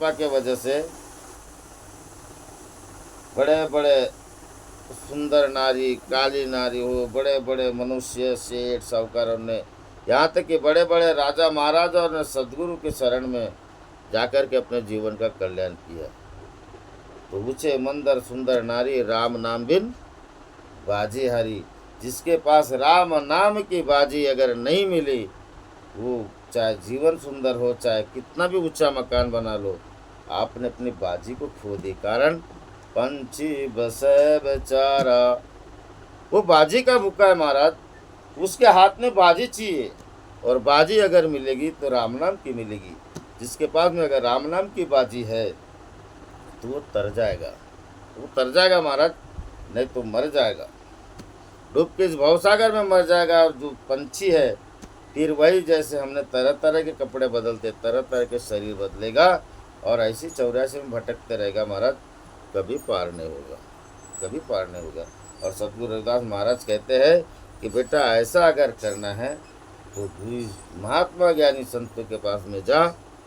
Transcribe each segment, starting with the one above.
कृपा के वजह से बड़े बड़े सुंदर नारी, काली नारी हो, बड़े बड़े मनुष्य, सेठ, साहूकारों ने, यहाँ तक कि बड़े बड़े राजा महाराजाओं ने सदगुरु के शरण में जाकर के अपने जीवन का कल्याण किया। तो ऊंचे मंदिर सुंदर नारी, राम नाम बिन बाजी हारी। जिसके पास राम नाम की बाजी अगर नहीं मिली, वो चाहे जीवन सुंदर हो, चाहे कितना भी ऊंचा मकान बना लो, आपने अपनी बाजी को खो दी। कारण पंछी बसे बेचारा, वो बाजी का भूखा है महाराज, उसके हाथ में बाजी चाहिए, और बाजी अगर मिलेगी तो राम नाम की मिलेगी। जिसके पास में अगर राम नाम की बाजी है तो वो तर जाएगा, वो तर जाएगा महाराज, नहीं तो मर जाएगा, डूब के इस भवसागर में मर जाएगा। और जो पंछी है फिर वही, जैसे हमने तरह तरह के कपड़े बदलते, तरह तरह के शरीर बदलेगा और ऐसी 84 में भटकते रहेगा महाराज, कभी पार नहीं होगा, कभी पार नहीं होगा। और सतगुरु रविदास महाराज कहते हैं कि बेटा ऐसा अगर करना है तो महात्मा ज्ञानी संतों के पास में जा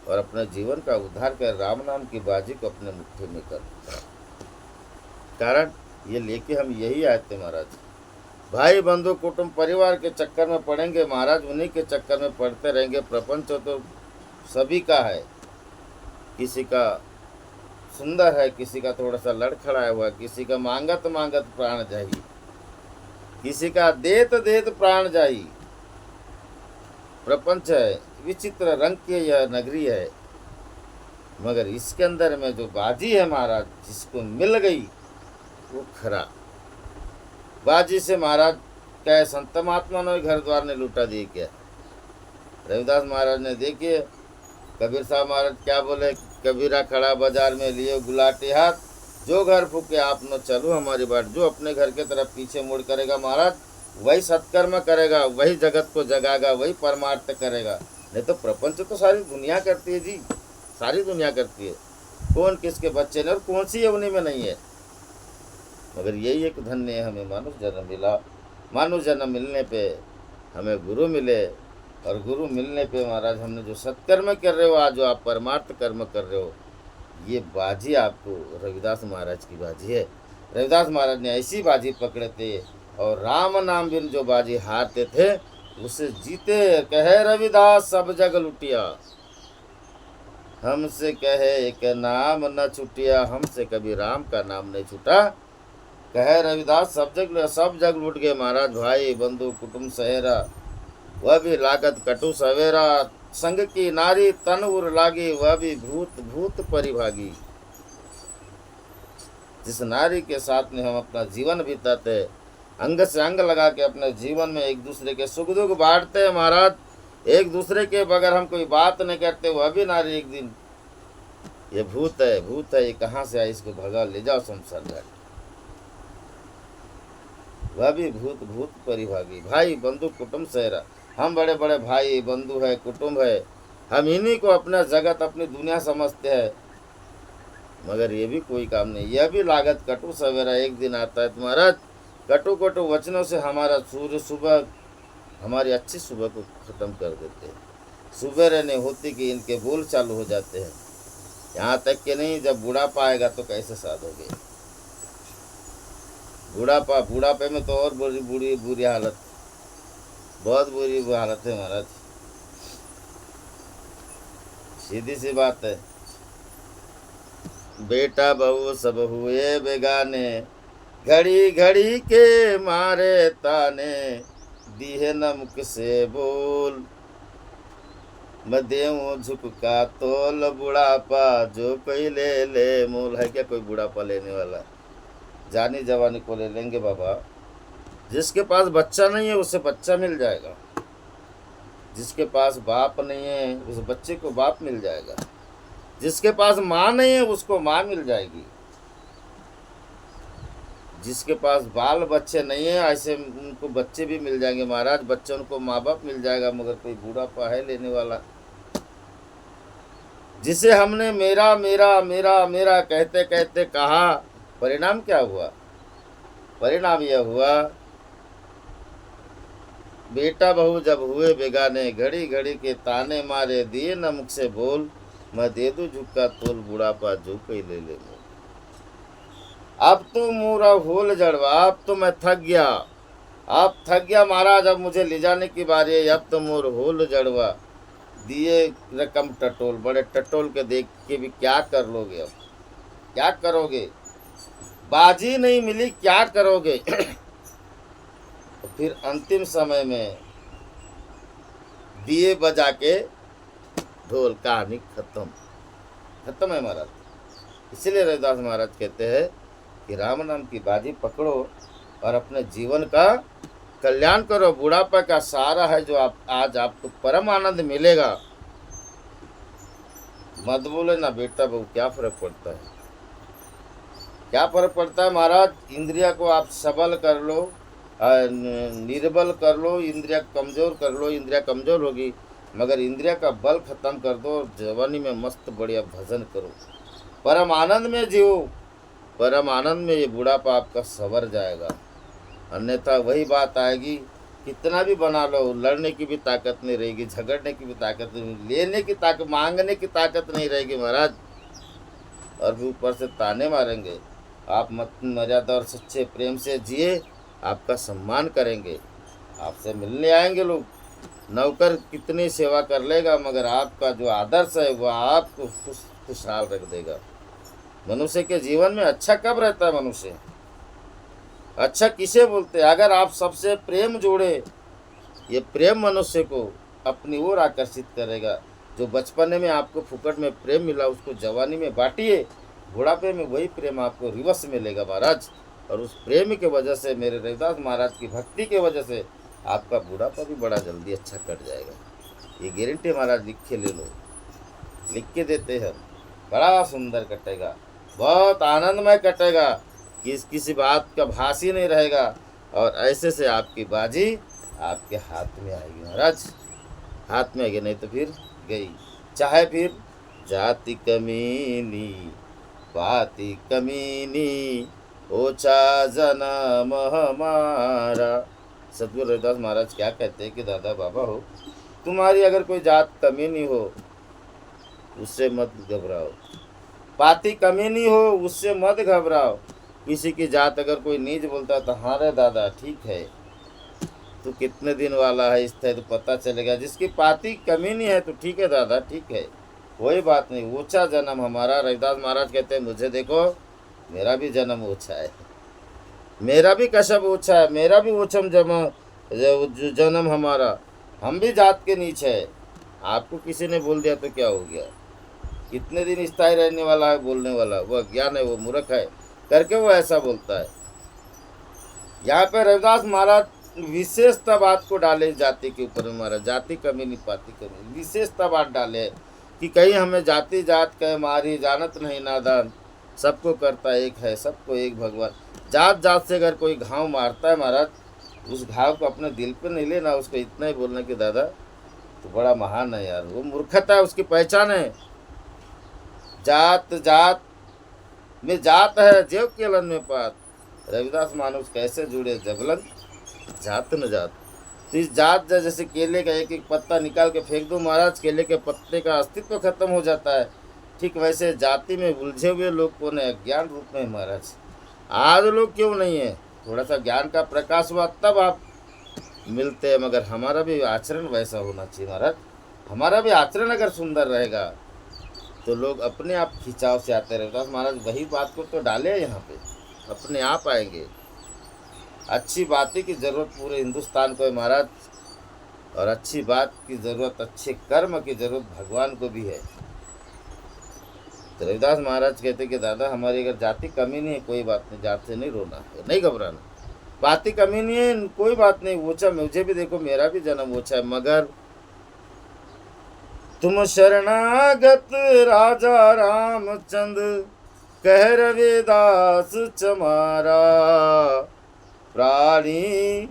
और अपने जीवन का उद्धार कर, राम नाम की बाजी को अपने मुट्ठी में कर। कारण ये लेके हम यही आए थे महाराज, भाई बंधु कुटुंब परिवार के चक्कर में पड़ेंगे महाराज, उन्हीं के चक्कर में पड़ते रहेंगे। प्रपंच तो सभी का है, किसी का सुंदर है, किसी का थोड़ा सा लड़खड़ाया हुआ, किसी का मांगत मांगत प्राण जाई, किसी का देत देत प्राण जाई। प्रपंच है, विचित्र रंग की यह नगरी है, मगर इसके अंदर में जो बाजी है महाराज, जिसको मिल गई वो खरा। बाजी से महाराज क्या संत महात्मा ने घर द्वार ने लूटा दिए क्या? रविदास महाराज ने देखिए, कबीर साहब महाराज क्या बोले, कबीरा खड़ा बाजार में लिए गुलाटी हाथ, जो घर फूके आप न चलो हमारी बाट। जो अपने घर के तरफ पीछे मुड़ करेगा महाराज, वही सत्कर्म करेगा, वही जगत को जगाएगा, वही परमार्थ करेगा। नहीं तो प्रपंच तो सारी दुनिया करती है जी, सारी दुनिया करती है, कौन किसके बच्चे ने और कौन सी यवनी में नहीं है। मगर यही एक धन्य है, हमें मानुष जन्म मिला। मानुष जन्म मिलने पे हमें गुरु मिले, और गुरु मिलने पे महाराज हमने जो सत्कर्म कर रहे हो, आज जो आप परमार्थ कर्म कर रहे हो, ये बाजी आपको रविदास महाराज की बाजी है। रविदास महाराज ने ऐसी बाजी पकड़े थे, और राम नाम बिन जो बाजी हारते थे उसे जीते। कहे रविदास सब जग लुटिया, हमसे कहे एक नाम न छुटिया, हमसे कभी राम का नाम नहीं छूटा। कहे रविदास सब जग लुट गए महाराज, भाई बंधु कुटुंब सहेरा, वह भी लागत कटु सवेरा। संग की नारी तन उर लागी, वह भी भूत भूत परिभागी। जिस नारी के साथ में हम अपना जीवन बिताते, अंग से अंग लगा के अपने जीवन में एक दूसरे के सुख दुख बांटते हैं महाराज, एक दूसरे के बगैर हम कोई बात नहीं करते, वह भी नारी एक दिन ये भूत है, भूत है, ये कहाँ से आई, इसको भगा ले जाओ शमशान घाट। वह भी भूत भूत परिभागी। भाई बंधु कुटुंब सहेरा, हम बड़े बड़े भाई बंधु है, कुटुंब है, हम इन्हीं को अपना जगत अपनी दुनिया समझते हैं, मगर ये भी कोई काम नहीं। यह भी लागत कटु सवेरा, एक दिन आता है तुम्हारा, कटु कटु वचनों से हमारा सूर्य सुबह, हमारी अच्छी सुबह को ख़त्म कर देते हैं। सुबह रहने होती कि इनके बोल चालू हो जाते हैं, यहाँ तक कि नहीं जब बुढ़ापा आएगा तो कैसे साधोगे। बुढ़ापे में तो और बुरी हालत, बहुत बुरी हालत है महाराज, सीधी सी बात है। बेटा बहू सब हुए बेगाने, घड़ी घड़ी के मारे ताने, दिए न मुख से बोल, मैं देऊं झुका तोल, बुढ़ापा जो कोई ले ले मोल। है क्या कोई बुढ़ापा लेने वाला? जानी जवानी को ले लेंगे बाबा। जिसके पास बच्चा नहीं है उसे बच्चा मिल जाएगा, जिसके पास बाप नहीं है उस बच्चे को बाप मिल जाएगा, जिसके पास माँ नहीं है उसको माँ मिल जाएगी, जिसके पास बाल बच्चे नहीं है ऐसे उनको बच्चे भी मिल जाएंगे महाराज। बच्चे उनको माँ बाप मिल जाएगा, मगर कोई बूढ़ापा है लेने वाला? जिसे हमने मेरा मेरा मेरा मेरा कहते कहते कहा, परिणाम क्या हुआ? परिणाम यह हुआ, बेटा बहू जब हुए बेगाने, घड़ी घड़ी के ताने मारे, दिए न मुख से बोल, मैं दे दूं झुक्का तोल बुढ़ापा जो कई ले ले मोर। अब तो मोरा होल जड़वा, अब तो मैं थक गया, अब थक गया महाराज, अब मुझे ले जाने की बारी है, अब तो मोर होल जड़वा। दिए रकम टटोल, बड़े टटोल के देख के भी क्या कर लोगे, अब क्या करोगे, बाजी नहीं मिली क्या करोगे। तो फिर अंतिम समय में दिए बजा के ढोल, कहानी खत्म, खत्म है महाराज। इसलिए रविदास महाराज कहते हैं कि राम नाम की बाजी पकड़ो और अपने जीवन का कल्याण करो। बुढ़ापा का सहारा है जो आज आपको परम आनंद मिलेगा। मत बोले ना बेटा बहू, क्या फर्क पड़ता है, क्या फर्क पड़ता है महाराज। इंद्रिया को आप सबल कर लो, निर्बल कर लो, इंद्रिया कमजोर कर लो, इंद्रिया कमजोर होगी, मगर इंद्रिया का बल खत्म कर दो और जवानी में मस्त बढ़िया भजन करो, परम आनंद में जियो, परम आनंद में ये बुढ़ापा आपका सवर जाएगा। अन्यथा वही बात आएगी, कितना भी बना लो, लड़ने की भी ताकत नहीं रहेगी, झगड़ने की भी ताकत नहीं, लेने की ताकत, मांगने की ताकत नहीं रहेगी महाराज। और भी ऊपर से ताने मारेंगे। आप मत मर्यादा और सच्चे प्रेम से जिए, आपका सम्मान करेंगे, आपसे मिलने आएंगे लोग। नौकर कितनी सेवा कर लेगा, मगर आपका जो आदर्श है वह आपको खुशहाल रख देगा। मनुष्य के जीवन में अच्छा कब रहता है मनुष्य, अच्छा किसे बोलते हैं, अगर आप सबसे प्रेम जोड़े, ये प्रेम मनुष्य को अपनी ओर आकर्षित करेगा। जो बचपन में आपको फुकट में प्रेम मिला उसको जवानी में बांटिए, बुढ़ापे में वही प्रेम आपको रिवर्स मिलेगा महाराज। और उस प्रेम की वजह से, मेरे रविदास महाराज की भक्ति की वजह से आपका बुढ़ापा भी बड़ा जल्दी अच्छा कट जाएगा। ये गारंटी महाराज लिख के ले लो, लिख के देते हैं, बड़ा सुंदर कटेगा, बहुत आनंदमय कटेगा, किसी बात का भास ही नहीं रहेगा। और ऐसे से आपकी बाजी आपके हाथ में आएगी महाराज, हाथ में आएगी, नहीं तो फिर गई। चाहे फिर जाति कमीनी पाति कमीनी ओछा जन्म हमारा। सतगुरु रविदास महाराज क्या कहते हैं कि दादा बाबा हो, तुम्हारी अगर कोई जात कमीनी हो उससे मत घबराओ, पाति कमीनी हो उससे मत घबराओ। किसी की जात अगर कोई नीच बोलता तो हाँ रे दादा ठीक है, तो कितने दिन वाला है इससे तो पता चलेगा। जिसकी पाति कमीनी है तो ठीक है दादा ठीक है, कोई बात नहीं, ऊंचा जन्म हमारा। रविदास महाराज कहते हैं मुझे देखो, मेरा भी जन्म ऊंचा है, मेरा भी कशब ऊंचा है, मेरा भी ऊंचम जन्म हमारा, हम भी जात के नीचे है। आपको किसी ने बोल दिया तो क्या हो गया, कितने दिन स्थायी रहने वाला है बोलने वाला, वो अज्ञान है, वो मूर्ख है करके वो ऐसा बोलता है। यहाँ पे रविदास महाराज विशेषता बात को डाले जाति के ऊपर, महाराज जाति कमी नहीं पाती कमी, विशेषता बात डाले कि कहीं हमें जाति जात कहे मारी, जानत नहीं नादान, सबको करता एक है, सबको एक भगवान। जात जात से अगर कोई घाव मारता है महाराज, उस घाव को अपने दिल पे नहीं लेना, उसको इतना ही बोलना कि दादा तो बड़ा महान है यार, वो मूर्खता है, उसकी पहचान है। जात जात में जात है जेव केलन में पात, रविदास मानुष कैसे जुड़े जबलन जात न जात। तो इस जात जैसे केले का एक एक पत्ता निकाल के फेंक दो महाराज, केले के पत्ते का अस्तित्व खत्म हो जाता है। ठीक वैसे जाति में उलझे हुए लोग कौन है, अज्ञान रूप में महाराज। आज लोग क्यों नहीं है, थोड़ा सा ज्ञान का प्रकाश हुआ तब आप मिलते हैं, मगर हमारा भी आचरण वैसा होना चाहिए महाराज। हमारा भी आचरण अगर सुंदर रहेगा तो लोग अपने आप खिंचाव से आते रहते हैं। महाराज वही बात को तो डाले यहाँ पे, अपने आप आएंगे। अच्छी बातें की ज़रूरत पूरे हिंदुस्तान को है महाराज, और अच्छी बात की ज़रूरत, अच्छे कर्म की ज़रूरत भगवान को भी है। तो रविदास महाराज कहते कि दादा हमारी अगर जाति कमी नहीं है कोई बात नहीं, जात से नहीं रोना है, नहीं घबराना, पाति कमी नहीं है कोई बात नहीं, ऊंचा मुझे भी देखो, मेरा भी जन्म ऊंचा है, मगर तुम शरणागत राजा रामचंद्र कह रविदास चमारा, प्राणी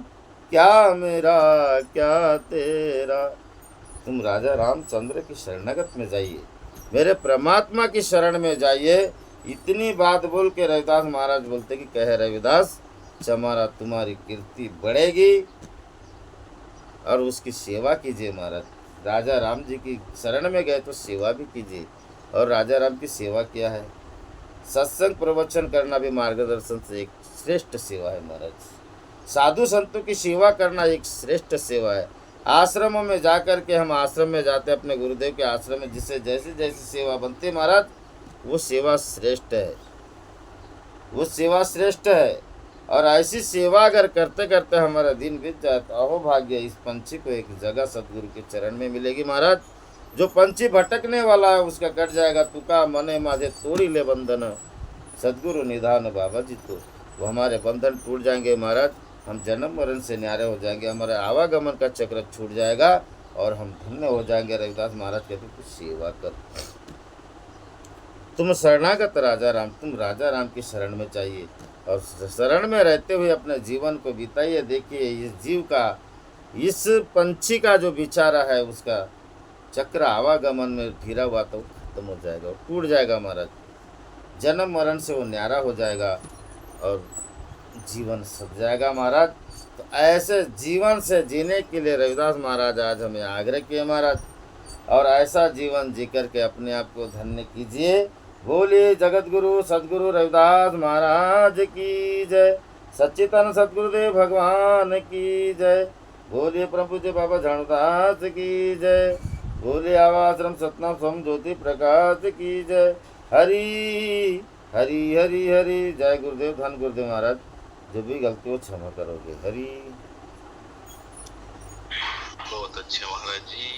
क्या मेरा क्या तेरा। तुम राजा रामचंद्र की शरणागत में जाइए, मेरे परमात्मा की शरण में जाइए। इतनी बात बोल के रविदास महाराज बोलते कि कह रविदास चमारा, तुम्हारी कीर्ति बढ़ेगी और उसकी सेवा कीजिए महाराज। राजा राम जी की शरण में गए तो सेवा भी कीजिए, और राजा राम की सेवा क्या है। सत्संग प्रवचन करना भी मार्गदर्शन से एक श्रेष्ठ सेवा है महाराज। साधु संतों की सेवा करना एक श्रेष्ठ सेवा है। आश्रमों में जाकर के हम आश्रम में जाते हैं अपने गुरुदेव के आश्रम में, जिससे जैसी जैसी सेवा बनती है महाराज, वो सेवा श्रेष्ठ है, वो सेवा श्रेष्ठ है। और ऐसी सेवा अगर करते करते हमारा दिन बीत जाए तो अहो भाग्य, इस पंछी को एक जगह सदगुरु के चरण में मिलेगी महाराज। जो पंछी भटकने वाला है उसका कट जाएगा, तुका मने माझे तोड़ी ले बंधन, सदगुरु निधान बाबा जी, तो वो हमारे बंधन टूट जाएंगे महाराज। हम जन्म मरण से न्यारे हो जाएंगे, हमारे आवागमन का चक्र छूट जाएगा और हम धन्य हो जाएंगे। रविदास महाराज कहते कुछ सेवा कर, तुम शरणागत राजा राम, तुम राजा राम की शरण में चाहिए और शरण में रहते हुए अपने जीवन को बिताइए। देखिए इस जीव का, इस पंछी का जो बेचारा है उसका चक्र आवागमन में घिरा हुआ तो खत्म हो जाएगा, टूट जाएगा महाराज। जन्म मरण से वो न्यारा हो जाएगा और जीवन सज जाएगा महाराज। तो ऐसे जीवन से जीने के लिए रविदास महाराज आज हमें आग्रह किए महाराज, और ऐसा जीवन जी करके अपने आप को धन्य कीजिए। बोलिए जगत गुरु सदगुरु रविदास महाराज की जय, सच्चिदानंद सदगुरुदेव भगवान की जय। बोलिए प्रभु जी बाबा झाणुदास की जय। बोलिए आवाश्रम सतनाम स्वम ज्योति प्रकाश की जय। हरि हरि हरि हरि। जय गुरुदेव, धन गुरुदेव महाराज। जो भी गलती हो क्षमा करोगे। हरि। बहुत अच्छे महाराज जी।